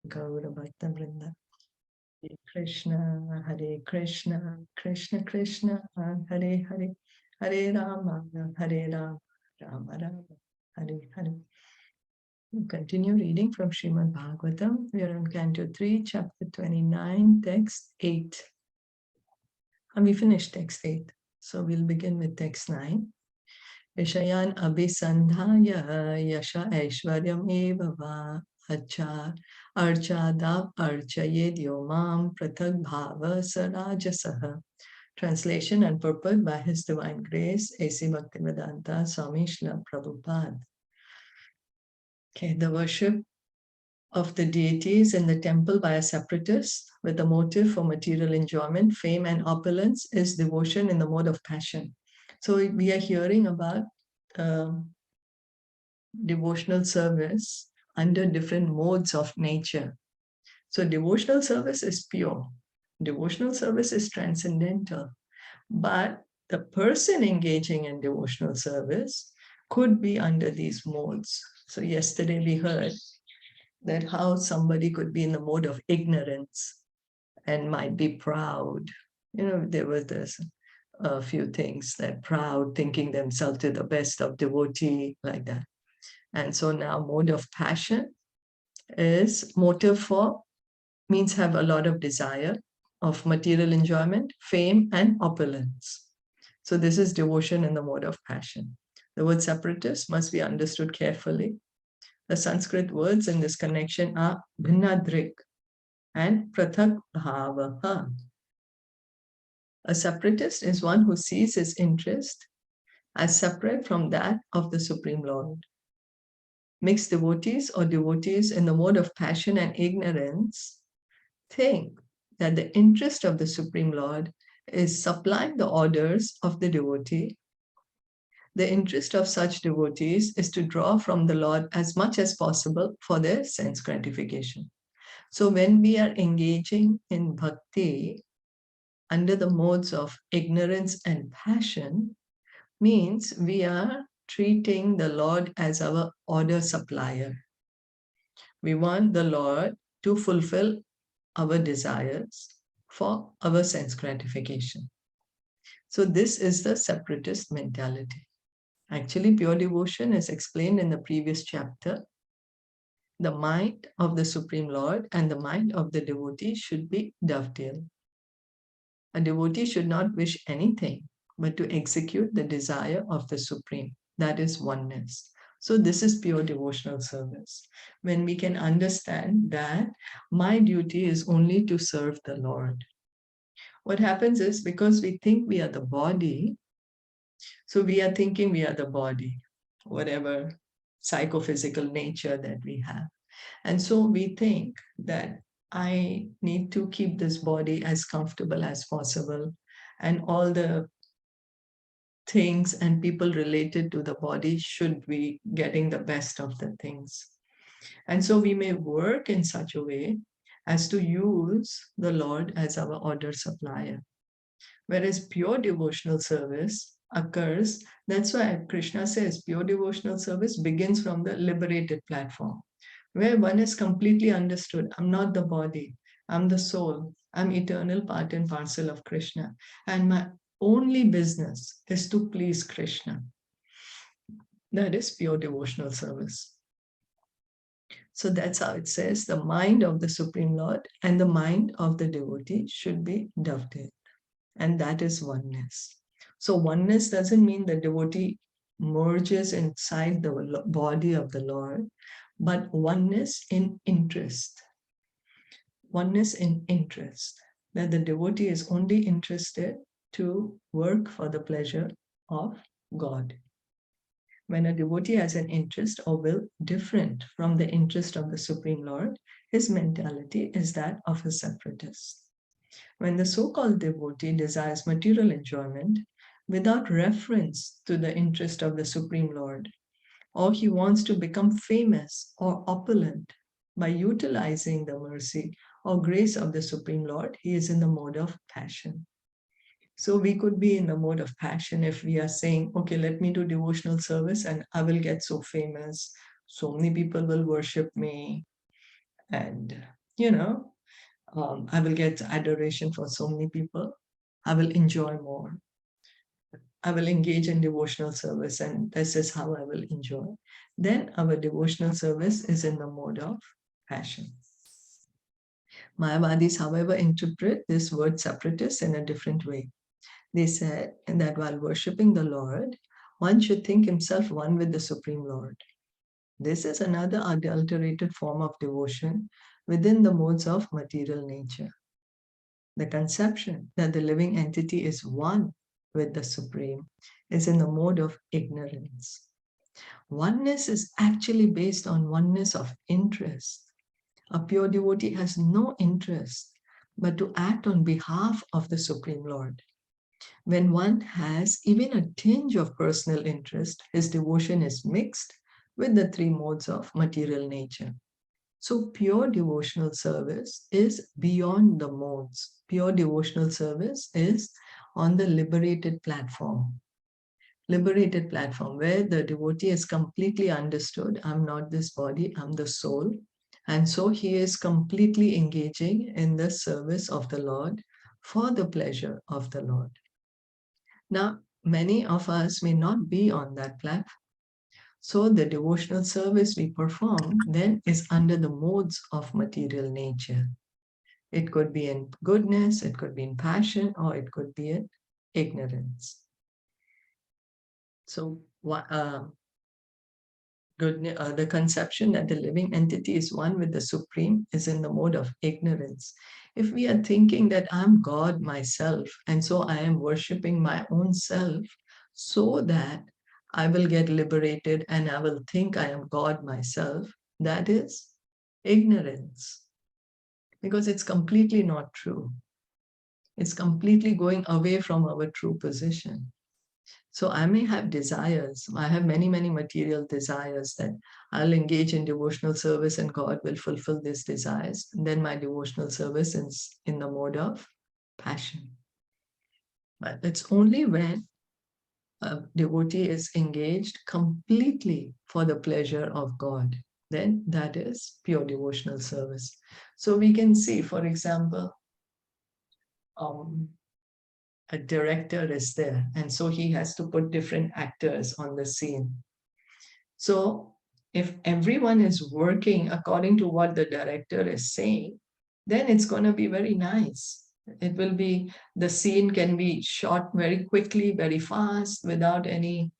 Gaura Bhakta Vrinda. Hare Krishna, Krishna Krishna, Hare Hare, Hare Rama, Rama Rama, Hare Hare. We continue reading from Srimad Bhagavatam. We are on Canto 3, Chapter 29, Text 8. And we finished Text 8. So we'll begin with Text 9. Vishayan abhisandhaya yasha aishwaryam eva va archadam archayed yomam prathak bhava sarajasaha. Translation and purport by His Divine Grace, A.C. Bhaktivedanta Swami Srila Prabhupada. Okay, the worship of the deities in the temple by a separatist with a motive for material enjoyment, fame, and opulence is devotion in the mode of passion. So we are hearing about devotional service under different modes of nature. So devotional service is pure. Devotional service is transcendental. But the person engaging in devotional service could be under these modes. So yesterday we heard that how somebody could be in the mode of ignorance and might be proud. There was this a few things that proud, thinking themselves to the best of devotee, like that. And so now mode of passion is motive for, means have a lot of desire of material enjoyment, fame, and opulence. So this is devotion in the mode of passion. The word separatist must be understood carefully. The Sanskrit words in this connection are bhinnadrik and prathak bhavaha. A separatist is one who sees his interest as separate from that of the Supreme Lord. Mixed devotees or devotees in the mode of passion and ignorance think that the interest of the Supreme Lord is supplying the orders of the devotee. The interest of such devotees is to draw from the Lord as much as possible for their sense gratification. So when we are engaging in bhakti under the modes of ignorance and passion, means we are treating the Lord as our order supplier. We want the Lord to fulfill our desires for our sense gratification. So this is the separatist mentality. Actually, pure devotion is explained in the previous chapter. The mind of the Supreme Lord and the mind of the devotee should be dovetailed. A devotee should not wish anything but to execute the desire of the Supreme. That is oneness. So this is pure devotional service. When we can understand that my duty is only to serve the Lord. What happens is, because we think we are the body, so we are thinking we are the body, whatever psychophysical nature that we have. And so we think that I need to keep this body as comfortable as possible, and all the things and people related to the body should be getting the best of the things. And so we may work in such a way as to use the Lord as our order supplier. Whereas pure devotional service occurs, that's why Krishna says pure devotional service begins from the liberated platform, where one is completely understood. I'm not the body, I'm the soul, I'm eternal part and parcel of Krishna. And my only business is to please Krishna. That is pure devotional service. So that's how it says the mind of the Supreme Lord and the mind of the devotee should be dovetailed. And that is oneness. So oneness doesn't mean the devotee merges inside the body of the Lord, but oneness in interest. Oneness in interest, that the devotee is only interested to work for the pleasure of God. When a devotee has an interest or will different from the interest of the Supreme Lord, his mentality is that of a separatist. When the so-called devotee desires material enjoyment without reference to the interest of the Supreme Lord, or he wants to become famous or opulent by utilizing the mercy or grace of the Supreme Lord, he is in the mode of passion. So we could be in the mode of passion if we are saying, okay, let me do devotional service and I will get so famous, so many people will worship me, and I will get adoration for so many people. I will enjoy more. I will engage in devotional service, and this is how I will enjoy. Then our devotional service is in the mode of passion. Mayavadis, however, interpret this word separatist in a different way. They said that while worshipping the Lord, one should think himself one with the Supreme Lord. This is another adulterated form of devotion within the modes of material nature. The conception that the living entity is one with the Supreme is in the mode of ignorance. Oneness is actually based on oneness of interest. A pure devotee has no interest but to act on behalf of the Supreme Lord. When one has even a tinge of personal interest, his devotion is mixed with the three modes of material nature. So pure devotional service is beyond the modes. Pure devotional service is on the liberated platform. Liberated platform where the devotee is completely understood, I'm not this body, I'm the soul. And so he is completely engaging in the service of the Lord for the pleasure of the Lord. Now, many of us may not be on that platform. So the devotional service we perform then is under the modes of material nature. It could be in goodness, it could be in passion, or it could be in ignorance. So the conception that the living entity is one with the Supreme is in the mode of ignorance. If we are thinking that I'm God myself, and so I am worshipping my own self so that I will get liberated and I will think I am God myself, that is ignorance. Because it's completely not true. It's completely going away from our true position. So I may have desires. I have many, many material desires that I'll engage in devotional service and God will fulfill these desires. And then my devotional service is in the mode of passion. But it's only when a devotee is engaged completely for the pleasure of God, then that is pure devotional service. So we can see, for example, a director is there, and so he has to put different actors on the scene. So if everyone is working according to what the director is saying, then it's going to be very nice. It will be, the scene can be shot very quickly, very fast, without any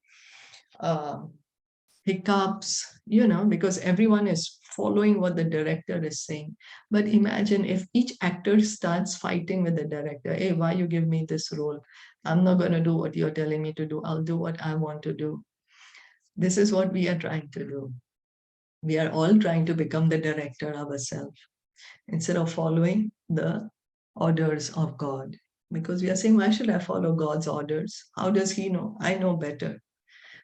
hiccups, because everyone is following what the director is saying. But imagine if each actor starts fighting with the director. Hey, why you give me this role? I'm not going to do what you're telling me to do. I'll do what I want to do. This is what we are trying to do. We are all trying to become the director ourselves instead of following the orders of God. Because we are saying, why should I follow God's orders? How does he know? I know better.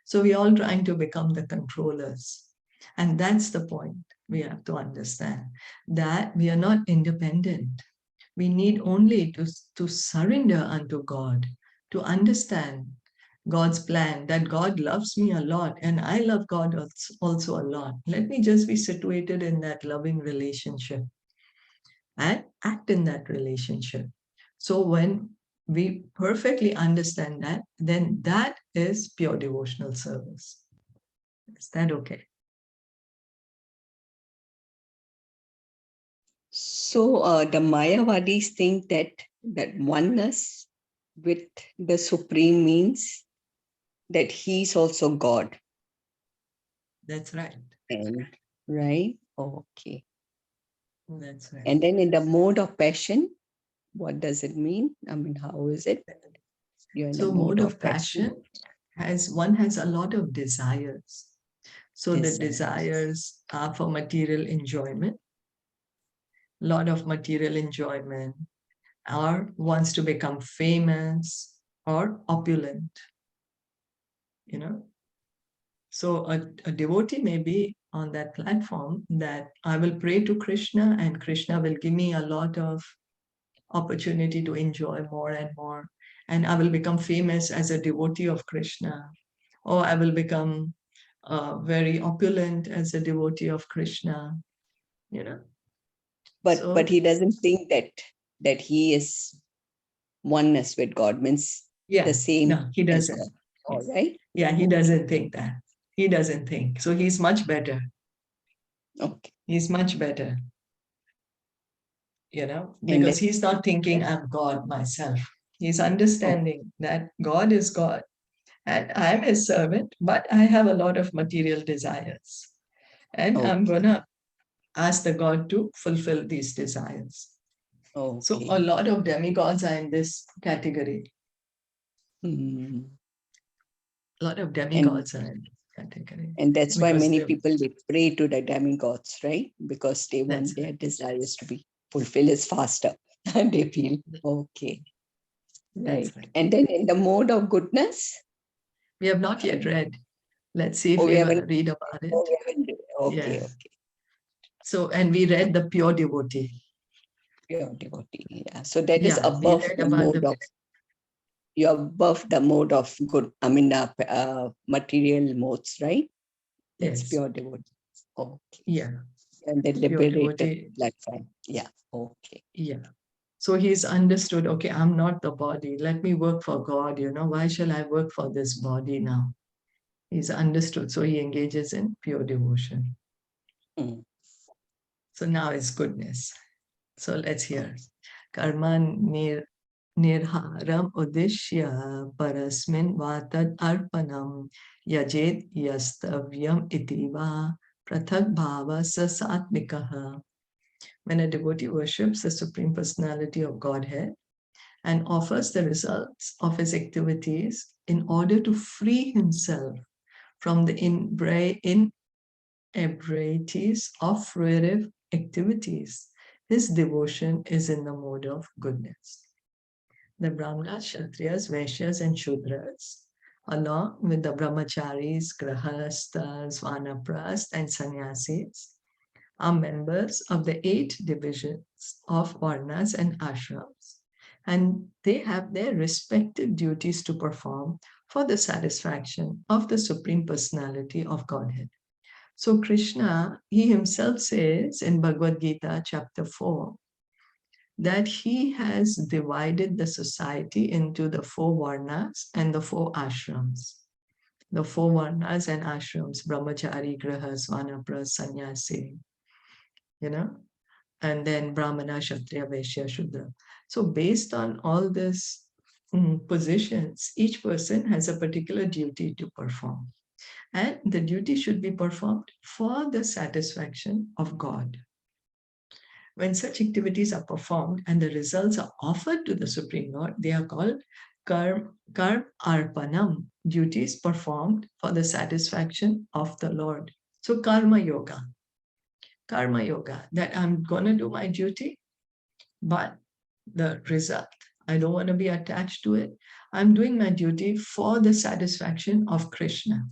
So we're all trying to become the controllers. And that's the point we have to understand, that we are not independent. We need only to surrender unto God, to understand God's plan, that God loves me a lot and I love God also a lot. Let me just be situated in that loving relationship and act in that relationship. So when we perfectly understand that, then that is pure devotional service. Is that okay? So the Mayavadis think that oneness with the Supreme means that he's also God. That's right. And, right? Okay. That's right. And then in the mode of passion, what does it mean? I mean, how is it? You're in So the mode of passion has a lot of desires. So the desires are for material enjoyment, lot of material enjoyment, or wants to become famous or opulent, So a devotee may be on that platform that I will pray to Krishna and Krishna will give me a lot of opportunity to enjoy more and more. And I will become famous as a devotee of Krishna, or I will become very opulent as a devotee of Krishna, But he doesn't think that he is oneness with God, means yeah, the same no, he as doesn't. God. All right. Yeah, he doesn't think that. He doesn't think. So he's much better. Okay. He's much better, And because then, he's not thinking I'm God myself. He's understanding that God is God and I'm his servant, but I have a lot of material desires. And I'm going okay. to ask the God to fulfill these desires. So a Okay. lot of demigods are in this category. Mm. A lot of And demigods are in this category that's why because many people, they pray to the demigods, right? Because they that's want their desires to be fulfilled as faster. And they feel okay. Right. right. And then in the mode of goodness, We have not yet read. Let's see if oh, we we ever haven't. read about it. Oh, we haven't. Okay. Yeah. Okay. So, and we read the pure devotee. Pure devotee. Yeah. So that is Yeah, we above read the about mode the of, you're above the mode of good, I mean, material modes, right? That's yes, pure devotee. Okay. yeah, And the pure liberated devotee. platform. Yeah. Okay. Yeah. So he's understood, okay, I'm not the body. Let me work for God. Why shall I work for this body now? He's understood. So he engages in pure devotion. Mm. So now it's goodness. So let's hear. Okay. Karma nirharam udishya parasmin vatad arpanam yajed yastavyam itiva prathak bhava sasatmikaha. When a devotee worships the Supreme Personality of Godhead and offers the results of his activities in order to free himself from the inebriaties of fruitive activities, his devotion is in the mode of goodness. The Brahmanas, Kshatriyas, Vaishyas, and Shudras, along with the Brahmacharis, Grahasthas, Vanaprasthas, and Sannyasis, are members of the 8 divisions of Varnas and Ashrams, and they have their respective duties to perform for the satisfaction of the Supreme Personality of Godhead. So Krishna, he himself says in Bhagavad Gita, chapter 4, that he has divided the society into the 4 Varnas and the 4 Ashrams. The 4 Varnas and Ashrams, Brahmachari, Grahas, Vanaprastha, Sannyasi, and then Brahmana, Kshatriya, Vaishya, Shudra. So based on all these positions, each person has a particular duty to perform. And the duty should be performed for the satisfaction of God. When such activities are performed and the results are offered to the Supreme Lord, they are called arpanam, duties performed for the satisfaction of the Lord. So karma yoga, that I'm going to do my duty, but the result, I don't want to be attached to it. I'm doing my duty for the satisfaction of Krishna.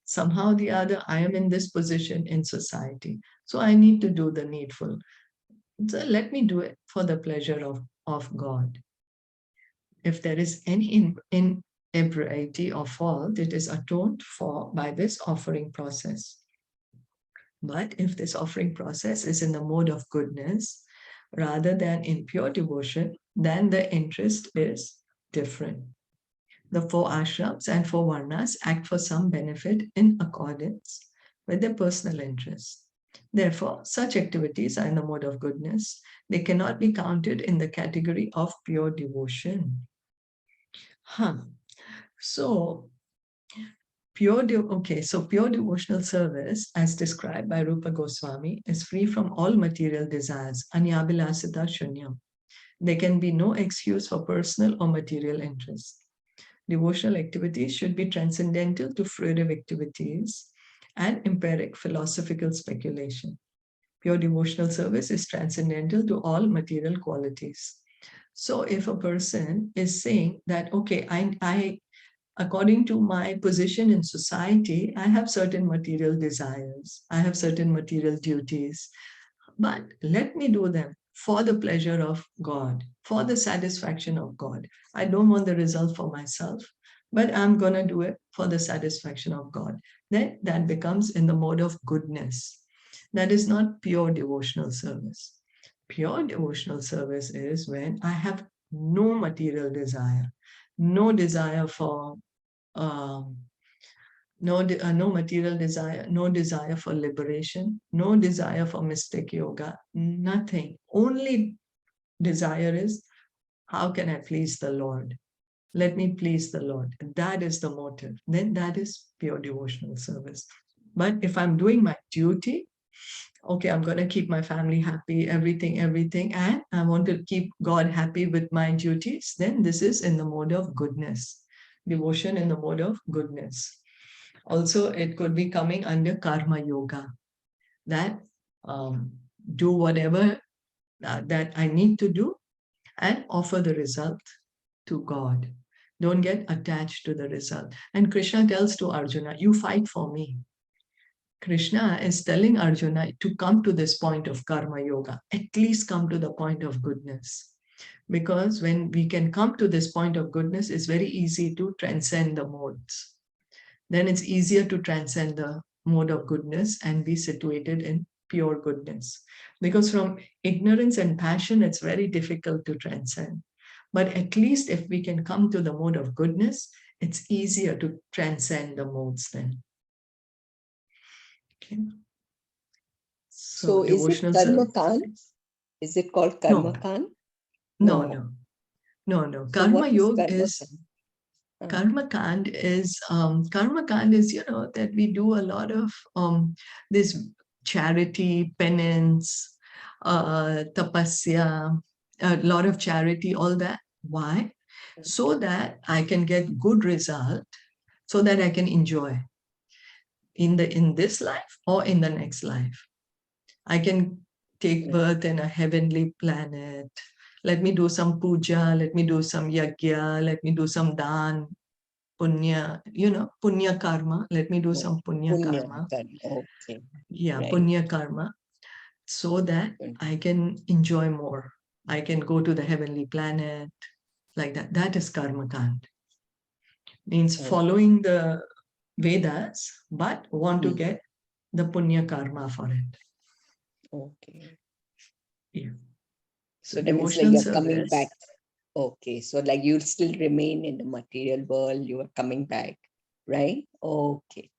Somehow or the other, I am in this position in society. So I need to do the needful. So let me do it for the pleasure of God. If there is any inebriety or fault, it is atoned for by this offering process. But if this offering process is in the mode of goodness, rather than in pure devotion, then the interest is different. The 4 ashrams and 4 varnas act for some benefit in accordance with their personal interests. Therefore, such activities are in the mode of goodness. They cannot be counted in the category of pure devotion. So, pure devotional service, as described by Rupa Goswami, is free from all material desires, anyabilasita shunyam. There can be no excuse for personal or material interests. Devotional activities should be transcendental to fruitive activities and empiric philosophical speculation. Pure devotional service is transcendental to all material qualities. So if a person is saying that, okay, I according to my position in society, I have certain material desires, I have certain material duties, but let me do them for the pleasure of God, for the satisfaction of God. I don't want the result for myself, but I'm going to do it for the satisfaction of God. Then that becomes in the mode of goodness. That is not pure devotional service. Pure devotional service is when I have no material desire, no desire for um, no material desire, no desire for liberation, no desire for mystic yoga, nothing. Only desire is, how can I please the Lord? Let me please the Lord. That is the motive. Then that is pure devotional service. But if I'm doing my duty, okay, I'm going to keep my family happy, everything, and I want to keep God happy with my duties, then this is in the mode of goodness. Devotion in the mode of goodness. Also, it could be coming under karma yoga, that do whatever that I need to do and offer the result to God. Don't get attached to the result. And Krishna tells to Arjuna, you fight for me. Krishna is telling Arjuna to come to this point of karma yoga, at least come to the point of goodness. Because when we can come to this point of goodness, it's very easy to transcend the modes. Then it's easier to transcend the mode of goodness and be situated in pure goodness. Because from ignorance and passion, it's very difficult to transcend. But at least if we can come to the mode of goodness, it's easier to transcend the modes then. Okay. So is it devotional karma service. kand? Is it called No, karma kand? no. So Karma what is yoga karma is kand? karma kand is, that we do a lot of this charity, penance, tapasya, a lot of charity, all that. Why? So that I can get good result, so that I can enjoy in this life or in the next life. I can take birth in a heavenly planet. Let me do some puja, let me do some yajna, let me do some dan, punya, punya karma. Let me do some punya karma. Okay. Yeah, Right. punya karma, so that I can enjoy more. I can go to the heavenly planet, like that. That is karma kand. Means following the Vedas, but want to get the punya karma for it. Okay. Yeah. So that means like you're coming back. Okay. So like you still remain in the material world, you are coming back, right? Okay.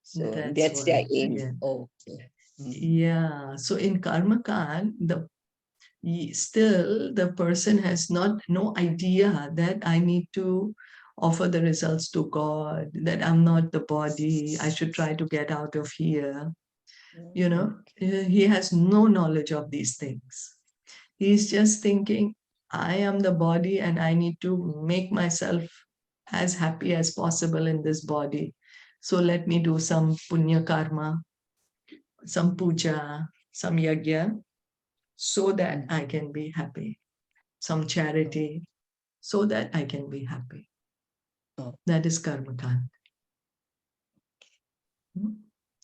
So that's their aim. Again. Okay. Yeah. So in karma kand, still the person has no idea that I need to offer the results to God, that I'm not the body, I should try to get out of here. He has no knowledge of these things. He's just thinking, I am the body and I need to make myself as happy as possible in this body. So let me do some punya karma, some puja, some yajna, so that I can be happy. Some charity, so that I can be happy. That is karma kand.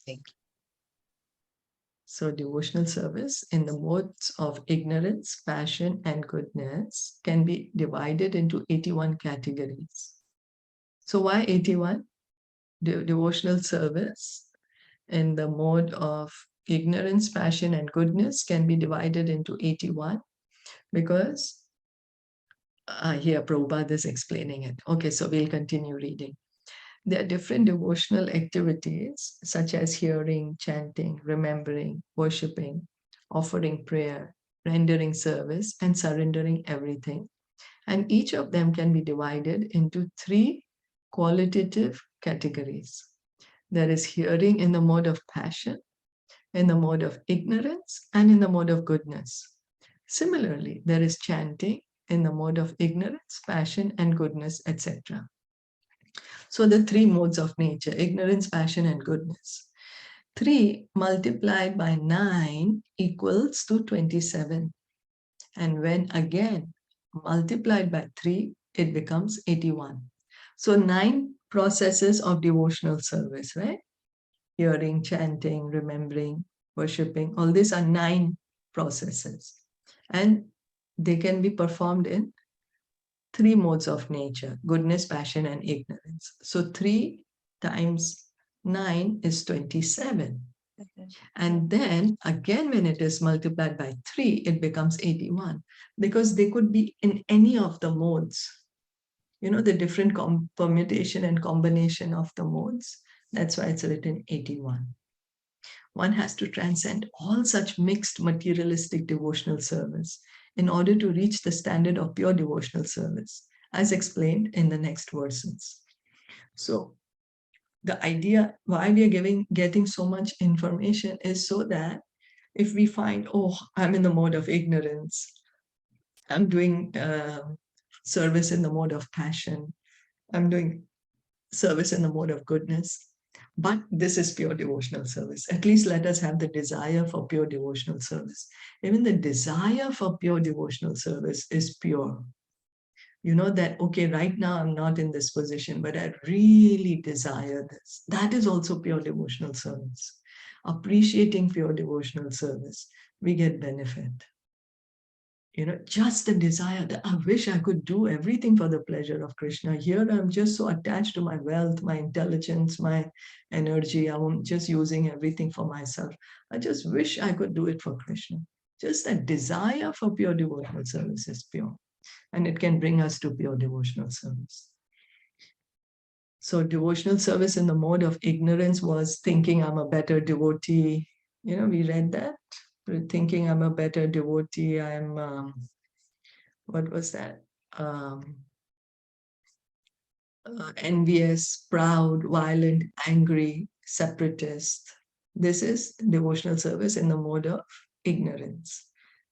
Thank you. So devotional service in the modes of ignorance, passion, and goodness can be divided into 81 categories. So why 81? Devotional service in the mode of ignorance, passion, and goodness can be divided into 81 because here Prabhupada is explaining it. Okay, so we'll continue reading. There are different devotional activities such as hearing, chanting, remembering, worshipping, offering prayer, rendering service, and surrendering everything. And each of them can be divided into 3 qualitative categories. There is hearing in the mode of passion, in the mode of ignorance, and in the mode of goodness. Similarly, there is chanting in the mode of ignorance, passion, and goodness, etc. So the 3 modes of nature, ignorance, passion, and goodness. 3 multiplied by 9 equals to 27. And when again multiplied by 3, it becomes 81. So 9 processes of devotional service, right? Hearing, chanting, remembering, worshipping, all these are 9 processes. And they can be performed in 3 modes of nature, goodness, passion, and ignorance. So 3 times 9 is 27. And then again, when it is multiplied by 3, it becomes 81, because they could be in any of the modes. The different permutation and combination of the modes. That's why it's written 81. One has to transcend all such mixed materialistic devotional service in order to reach the standard of pure devotional service, as explained in the next verses. So the idea why we are getting so much information is so that if we find, oh, I'm in the mode of ignorance, I'm doing service in the mode of passion, I'm doing service in the mode of goodness, but this is pure devotional service. At least let us have the desire for pure devotional service. Even the desire for pure devotional service is pure. That, okay, right now I'm not in this position, but I really desire this. That is also pure devotional service. Appreciating pure devotional service, we get benefit. Just the desire that I wish I could do everything for the pleasure of Krishna. Here I'm just so attached to my wealth, my intelligence, my energy. I'm just using everything for myself. I just wish I could do it for Krishna. Just that desire for pure devotional service is pure. And it can bring us to pure devotional service. So devotional service in the mode of ignorance was thinking I'm a better devotee. We read that. Thinking I'm a better devotee. I'm... what was that? Envious, proud, violent, angry, separatist. This is devotional service in the mode of ignorance.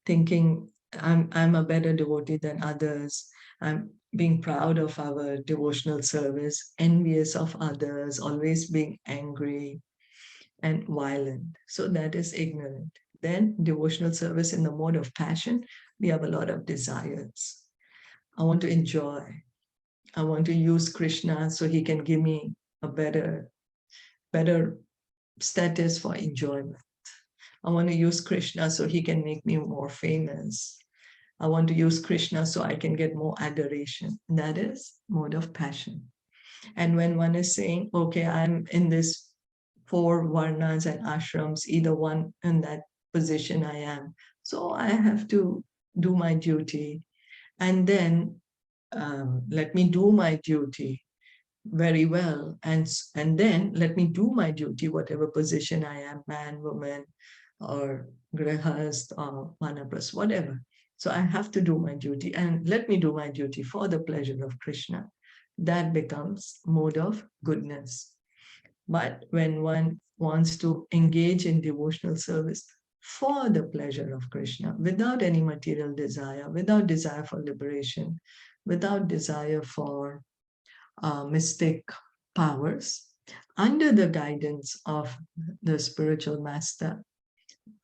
Thinking I'm a better devotee than others. I'm being proud of our devotional service, envious of others, always being angry and violent. So that is ignorant. Then devotional service in the mode of passion, we have a lot of desires. I want to enjoy. I want to use Krishna so he can give me a better status for enjoyment. I want to use Krishna so he can make me more famous. I want to use Krishna so I can get more adoration. That is mode of passion. And when one is saying, okay, I'm in this 4 varnas and ashrams, either one in that position I am. So I have to do my duty. And then let me do my duty very well. And then let me do my duty, whatever position I am, man, woman, or grihast, or manapras, whatever. So I have to do my duty, and let me do my duty for the pleasure of Krishna. That becomes mode of goodness. But when one wants to engage in devotional service for the pleasure of Krishna, without any material desire, without desire for liberation, without desire for mystic powers, under the guidance of the spiritual master,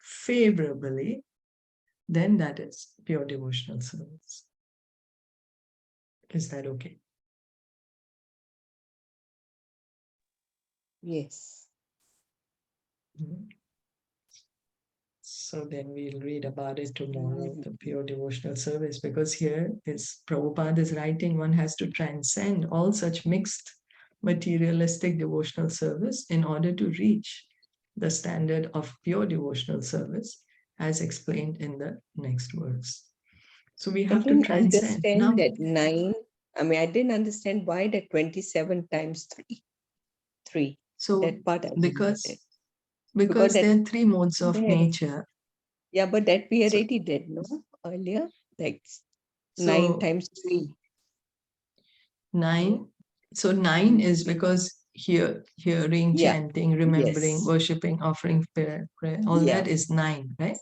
favorably, then that is pure devotional service. Is that okay? Yes. So then we'll read about it tomorrow, the pure devotional service, because here is Prabhupada is writing, one has to transcend all such mixed materialistic devotional service in order to reach the standard of pure devotional service, as explained in the next verse. So we have to transcend. I didn't understand that 9. I mean, I didn't understand why that 27 times 3. So that part because there are 3 modes of nature. Yeah, but that we already did, no? Earlier, like 9 times 3. 9. So 9 is because hearing, chanting, remembering, worshipping, offering prayer, all that is 9, right?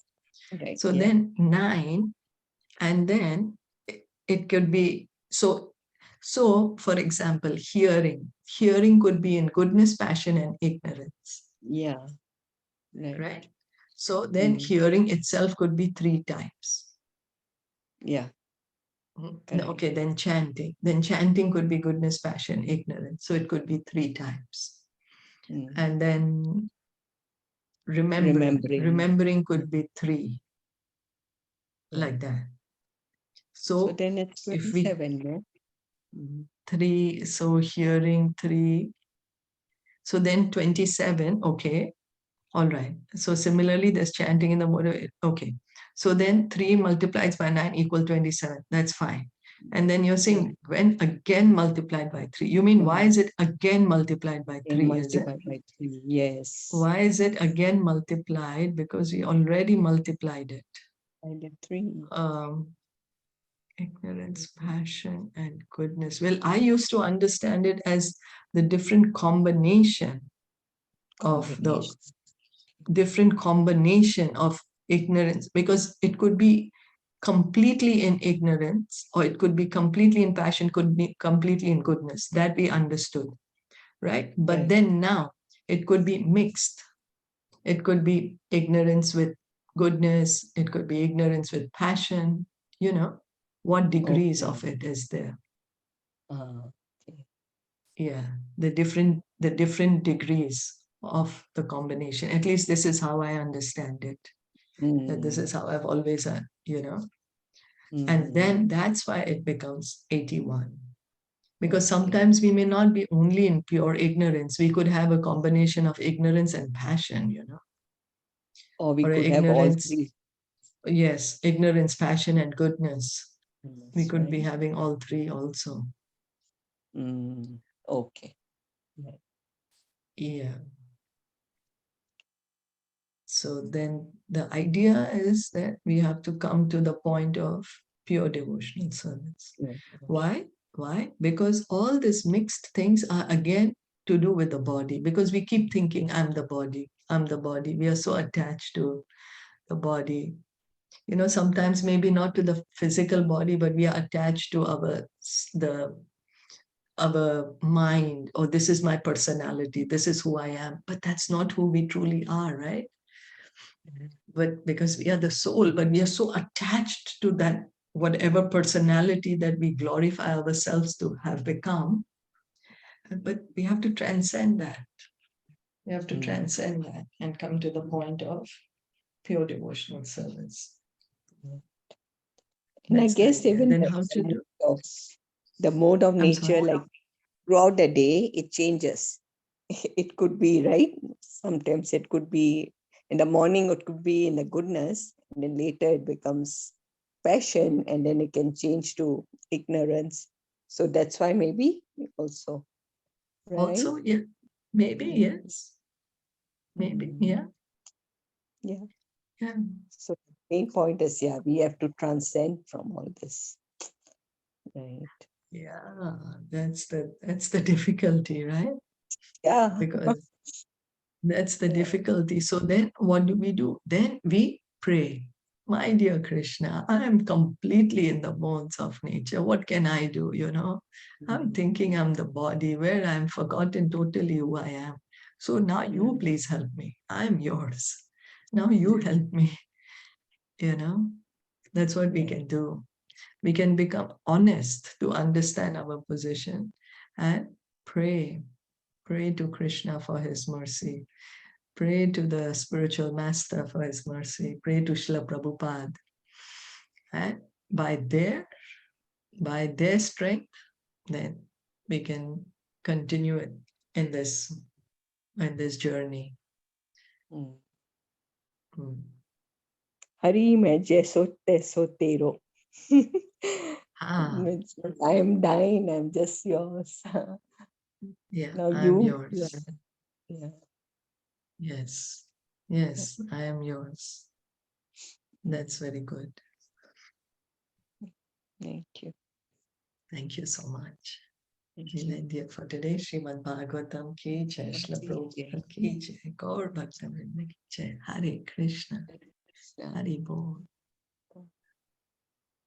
Right. So then 9, and then it could be, so for example, hearing could be in goodness, passion, and ignorance. Yeah. Right. So then hearing itself could be 3 times. Yeah. Okay, then chanting could be goodness, passion, ignorance. So it could be 3 times. And then remembering could be 3, like that. So then it's 27, no? 3, so hearing 3. So then 27, okay. All right. So similarly, there's chanting in the mode. Okay. So then 3 multiplied by 9 equal 27. That's fine. And then you're saying when again multiplied by 3. You mean why is it again multiplied by 3? Is it? Multiplied by 3. Yes. Why is it again multiplied? Because we already multiplied it. By the 3. Ignorance, passion, and goodness. Well, I used to understand it as the different combination of the different combination of ignorance, because it could be completely in ignorance, or it could be completely in passion, could be completely in goodness. That we understood, right? But then now it could be mixed. It could be ignorance with goodness. It could be ignorance with passion. What degrees of it is there? Yeah, the different degrees of the combination. At least this is how I understand it. That this is how I've always, and then that's why it becomes 81. Because sometimes we may not be only in pure ignorance. We could have a combination of ignorance and passion, Or we could have all three. Yes, ignorance, passion, and goodness. We could be having all three also. Okay. Yeah. So then the idea is that we have to come to the point of pure devotional service. Why? Because all these mixed things are again to do with the body, because we keep thinking, I'm the body. We are so attached to the body. Sometimes maybe not to the physical body, but we are attached to our mind, or this is my personality, this is who I am. But that's not who we truly are, right? But because we are the soul, but we are so attached to that, whatever personality that we glorify ourselves to have become. But we have to transcend that. We have to transcend that and come to the point of pure devotional service. And I guess even then how to do the mode of nature, like throughout the day, it changes. It could be, right? Sometimes it could be in the morning, it could be in the goodness, and then later it becomes passion, and then it can change to ignorance. So that's why maybe also, right? Also, yeah, maybe, yes. Maybe, yeah. Yeah. Yeah. So the main point is, we have to transcend from all this. Right. Yeah, that's the difficulty, right? Yeah. Because that's the difficulty. So then what do? Then we pray. My dear Krishna, I am completely in the modes of nature. What can I do? I'm thinking I'm the body, where I'm forgotten totally who I am. So now you please help me. I'm yours. Now you help me. That's what we can do. We can become honest to understand our position and pray. Pray to Krishna for his mercy. Pray to the spiritual master for his mercy. Pray to Srila Prabhupada. And by their strength, then we can continue it in this journey. Hari me jesote sotero. I am thine, I'm just yours. Yeah, now I'm yours. Yeah. Yes, I am yours. That's very good. Thank you. Thank you so much. We'll end here for today. Srimad Bhagavatam ki jai, Srila Prabhupada ki jai, Gaur Bhakta Vrinda ki jai. Hare Krishna. Hare Bol.